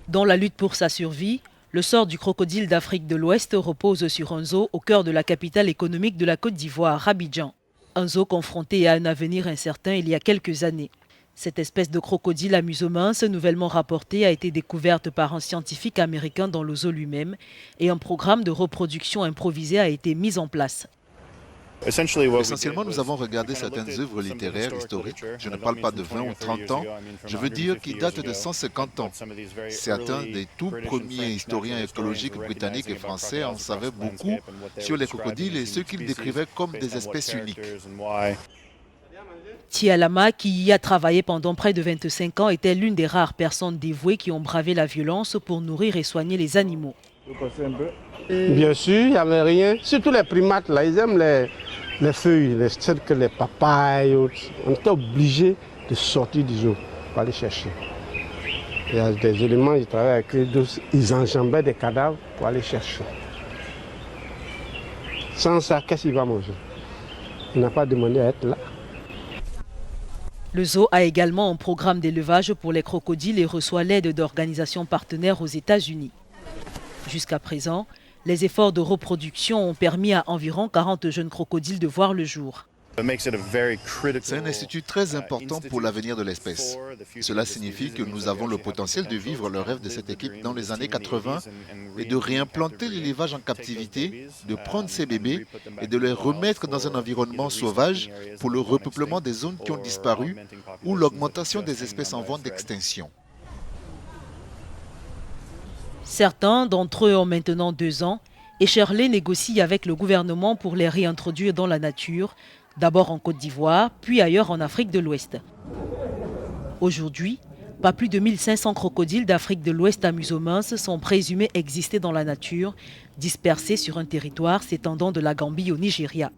Dans la lutte pour sa survie, le sort du crocodile d'Afrique de l'Ouest repose sur un zoo au cœur de la capitale économique de la Côte d'Ivoire, Abidjan. Un zoo confronté à un avenir incertain il y a quelques années. Cette espèce de crocodile à museau mince, nouvellement rapportée, a été découverte par un scientifique américain dans le zoo lui-même et un programme de reproduction improvisé a été mis en place. Essentiellement, nous avons regardé certaines œuvres littéraires historiques. Je ne parle pas de 20 ou 30 ans, je veux dire qui datent de 150 ans. Certains des tout premiers historiens écologiques britanniques et français en savaient beaucoup sur les crocodiles et ce qu'ils décrivaient comme des espèces uniques. Tialama, qui y a travaillé pendant près de 25 ans, était l'une des rares personnes dévouées qui ont bravé la violence pour nourrir et soigner les animaux. Bien sûr, il n'y avait rien. Surtout les primates, là, ils aiment les feuilles, les cercles, les papayes. On était obligé de sortir du zoo pour aller chercher. Il y a des éléments, ils travaillent avec eux, ils enjambaient des cadavres pour aller chercher. Sans ça, qu'est-ce qu'il va manger? Il n'a pas demandé à être là. Le zoo a également un programme d'élevage pour les crocodiles et reçoit l'aide d'organisations partenaires aux États-Unis. Jusqu'à présent, les efforts de reproduction ont permis à environ 40 jeunes crocodiles de voir le jour. C'est un institut très important pour l'avenir de l'espèce. Cela signifie que nous avons le potentiel de vivre le rêve de cette équipe dans les années 80 et de réimplanter l'élevage en captivité, de prendre ces bébés et de les remettre dans un environnement sauvage pour le repeuplement des zones qui ont disparu ou l'augmentation des espèces en voie d'extinction. Certains d'entre eux ont maintenant 2 ans et Shirley négocie avec le gouvernement pour les réintroduire dans la nature, d'abord en Côte d'Ivoire, puis ailleurs en Afrique de l'Ouest. Aujourd'hui, pas plus de 1500 crocodiles d'Afrique de l'Ouest à museau mince sont présumés exister dans la nature, dispersés sur un territoire s'étendant de la Gambie au Nigeria.